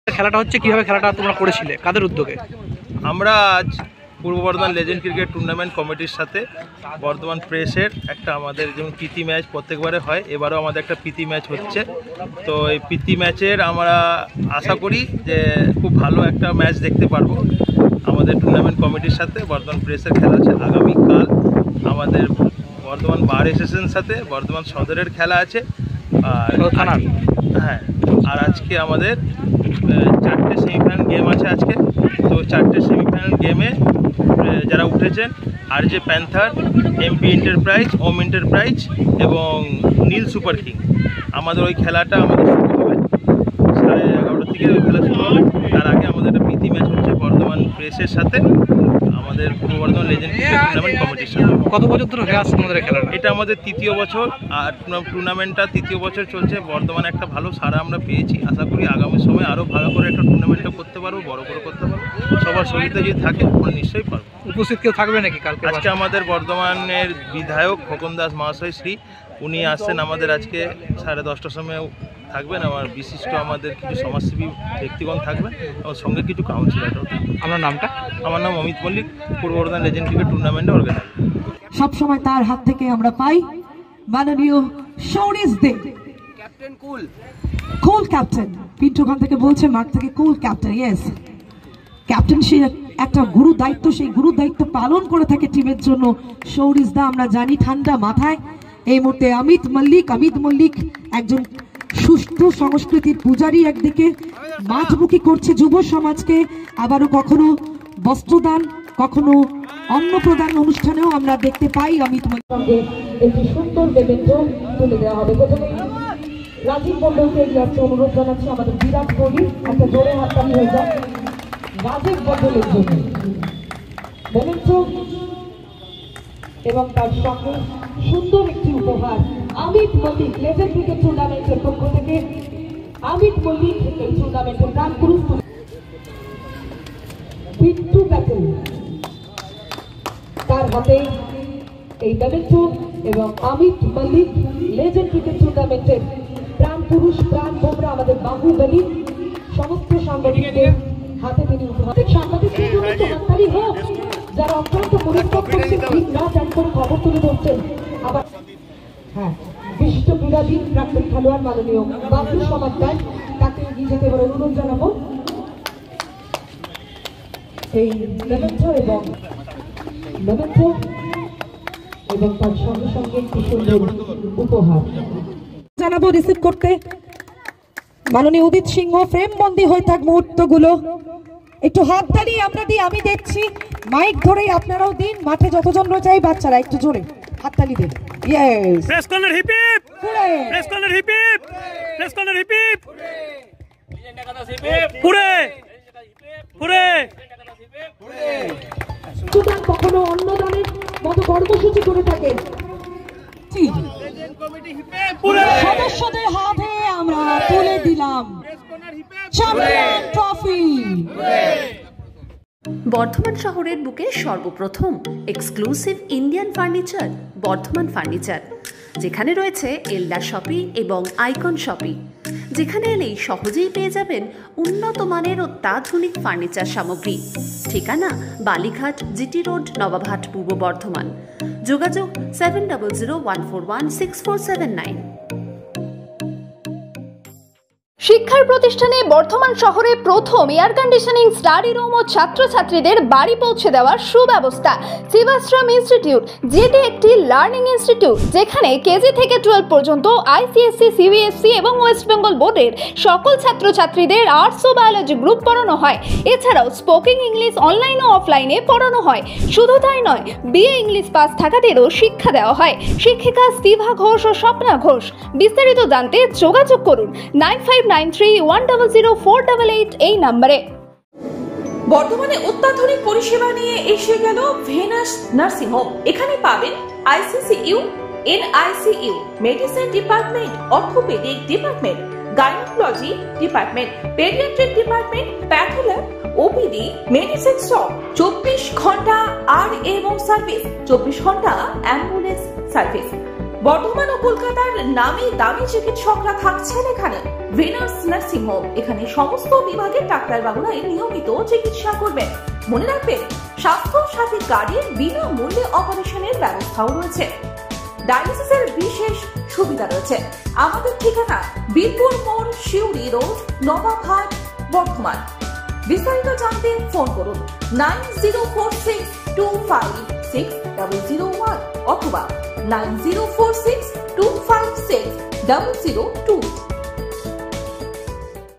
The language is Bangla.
খেলাটা হচ্ছে কিভাবে খেলাটা তোমরা করেছিলে, কাদের উদ্যোগে? আমরা আজ পূর্ব বর্ধমান লেজেন্ড ক্রিকেট টুর্নামেন্ট কমিটির সাথে বর্ধমান প্রেসের একটা আমাদের যেমন প্রীতি ম্যাচ প্রত্যেকবারে হয়, এবারও আমাদের একটা প্রীতি ম্যাচ হচ্ছে। তো এই প্রীতি ম্যাচের আমরা আশা করি যে খুব ভালো একটা ম্যাচ দেখতে পারবো। আমাদের টুর্নামেন্ট কমিটির সাথে বর্ধমান প্রেসের খেলা আছে আগামীকাল। আমাদের বর্ধমান বার অ্যাসোসিয়েশনের সাথে বর্ধমান সদরের খেলা আছে। আর হ্যাঁ, আর আজকে আমাদের 4টে সেমিফাইনাল গেম আছে আজকে। তো 4টে সেমিফাইনাল গেমে যারা উঠেছেন আরজে প্যান্থার, এমপি এন্টারপ্রাইজ, ওম এন্টারপ্রাইজ এবং নীল সুপার কিং, আমাদের ওই খেলাটা আমাদের শুরু হবে 11:30 থেকে। ওই খেলা শুরু হবে। তার আগে আমাদের একটা প্রীতি ম্যাচ হচ্ছে বর্ধমান প্রেসের সাথে আমাদের পূর্ব বর্ধমান লেজেন্ড ক্রিকেট টুর্নামেন্ট কমিটির সাথে। কত বছর ধরে হয়ে আসছে আমাদের খেলা? এটা আমাদের 3য় বছর, আর টুর্নামেন্টটা 3য় বছর চলছে। বর্ধমানে একটা ভালো সাড়া আমরা পেয়েছি। আশা করি আগামী সময় আরও ভালো করে একটা টুর্নামেন্টটা করতে পারবো, বড় করে করতে পারবো। সবার সহযোগিতা যদি থাকে আমরা নিশ্চয়ই পারবো। উপস্থিত কেউ থাকবে নাকি কালকে? আজকে আমাদের বর্ধমানের বিধায়ক খোকন দাস মহাশয় শ্রী, উনি আসছেন আমাদের আজকে 10:30টার সময় থাকবেন। আমার বিশিষ্ট আমাদের কিছু সমাজসেবী ব্যক্তিগণ থাকবেন, আমার সঙ্গে কিছু কাউন্সিলরও থাকবেন। আপনার নামটা? আমার নাম অমিত মল্লিক, পূর্ব বর্ধমান লেজেন্ড ক্রিকেট টুর্নামেন্টের অর্গানাইজার। সবসময় তার হাত থেকে আমরা পাই মাননীয় শৌরিশ দে, ক্যাপ্টেন কুল ক্যাপ্টেন। পিন্টু খান থেকে বলছে, মাঠ থেকে কুল ক্যাপ্টেন। ইয়েস, ক্যাপ্টেন সে একটা গুরু দায়িত্ব, সেই গুরু দায়িত্ব পালন করে থাকে টিমের জন্য শৌরিশ দা। আমরা জানি ঠান্ডা মাথায় এই মুহূর্তে অমিত মল্লিক একজন সুস্থ সংস্কৃতির পূজারী, একদিকে মাঠমুখী করছে যুব সমাজকে, আবারও কখনো বস্ত্রদান, কখনো অন্ন প্রদান অনুষ্ঠানেও আমরা দেখতে পাই অমিত মল্লিককে একটি সুন্দর মেমেন্টো তুলে দেওয়া হবে। প্রথমে রাজীব মন্ডলকে এগিয়ে অনুরোধ জানাচ্ছি। আমাদের বিরাট কোহলি একটা জোরে হাততালি হয়ে যায় রাজীব মন্ডলের জন্য মেমেন্টো, এবং তার সঙ্গে সুন্দর একটি উপহার অমিত মল্লিক লেজেন্ড ক্রিকেট টুর্নামেন্টের পক্ষ থেকে। অমিত মল্লিক এই টুর্নামেন্টের প্রাণ পুরুষ বিট্টু প্যাটেল, তার হাতে এই মেমেন্টো এবং অমিত মল্লিক লেজেন্ড ক্রিকেট টুর্নামেন্টের প্রাণ পুরুষ, প্রাণ বোমরা, আমাদের বাহুবলী সমস্ত সাংবাদিকদের হাতে তিনি উপহার। সাংবাদিকদের জন্য হাততালি হোক যারা অত্যন্ত পরিশ্রম করছেন, ঠিক না টান করে খবর তুলে ধরছেন। আবার হ্যাঁ, বিশিষ্ট ক্রীড়াবিদ প্রাক্তন খেলোয়াড় মাননীয় বাবু সমাজদার, তাকে এগিয়ে যেতে এবার অনুরোধ জানাবো। এই মেমেন্টো এবং তার সঙ্গে সঙ্গে একটি সুন্দর উপহার জানাবো রিসিভ করতে মাননীয় উদিত সিংহ। ফ্রেম বন্দী হয়ে থাক মুহূর্তগুলো, একটু হাত দাঁড়িয়ে আমরা দিই। আমি দেখছি মাইক ধরেই আপনারাও দিন। মাঠে যতজন রয়েছে বাচ্চারা একটু জোরে হাততালি দিন। Yes, press corner hip hip, press corner hip hip, press corner hip hip, পুরে পুরে। সুতরাং কখনো অন্নদানের মতো কর্মসূচি করে থাকে সদস্যদের হাতে আমরা তুলে দিলাম চ্যাম্পিয়ন ট্রফি। বর্ধমান শহরের বুকে সর্বপ্রথম exclusive Indian furniture Bardhaman furniture, যেখানে রয়েছে এলডা শপি এবং আইকন শপি, যেখানে এলেই সহজেই পেয়ে যাবেন উন্নত মানের অত্যাধুনিক ফার্নিচার সামগ্রী। ঠিকানা বালিঘাট, জিটি রোড, নবাবহাট, পূর্ব বর্ধমান। যোগাযোগ 7001416479। শিক্ষার প্রতিষ্ঠানে বর্ধমান শহরে প্রথম এয়ার কন্ডিশনিং স্টাডি রুম ও ছাত্রছাত্রীদের বাড়ি পৌঁছে দেওয়ার সুব্যবস্থা। শিবাশ্রম ইনস্টিটিউট, যেটি একটি লার্নিং ইনস্টিটিউট যেখানে কেজি থেকে 12 পর্যন্ত আইসিএসসি, সিবিএসসি এবং ওয়েস্ট বেঙ্গল বোর্ডের সকল ছাত্রছাত্রীদের আর্টস ও বায়োলজি গ্রুপ পড়ানো হয়। এছাড়াও স্পোকেন ইংলিশ অনলাইন ও অফলাইনে পড়ানো হয়। শুধু তাই নয়, বিএ ইংলিশ পাস থাকাদেরও শিক্ষা দেওয়া হয়। শিক্ষিকা স্তিভা ঘোষ ও স্বপ্না ঘোষ। বিস্তারিত জানতে যোগাযোগ করুন 9593100488 এই নম্বরে। বর্তমানে অত্যাধুনিক পরিষেবা নিয়ে এসে গেল ভেনাস নার্সিং হোম। এখানে পাবেন ICCU, NICU, medicine department, orthopaedic department, gynaecology department, paediatric department, path lab, OPD, medicine shop, 24 ঘন্টা আর এবং সার্ভিস, 24 ঘন্টা অ্যাম্বুলেন্স সার্ভিস। বর্ধমান ও কলকাতার নামি দামি চিকিৎসকরা থাকছেন এখানে। ভেনাস নার্সিং হোম, এখানে সমস্ত বিভাগের ডাক্তারবাবুরাই নিয়মিত চিকিৎসা করবেন। মনে রাখবেন, স্বাস্থ্য সাথী কার্ডের বিনামূল্যে অপারেশনের ব্যবস্থাও রয়েছে। ডায়ালিসিসের বিশেষ সুবিধা রয়েছে। আমাদের ঠিকানা বীরপুর মোড়, শিউরি রোড, নবাবহাট, বর্ধমান। বিস্তারিত জানতে ফোন করুন 9046256001 অথবা 9046256002।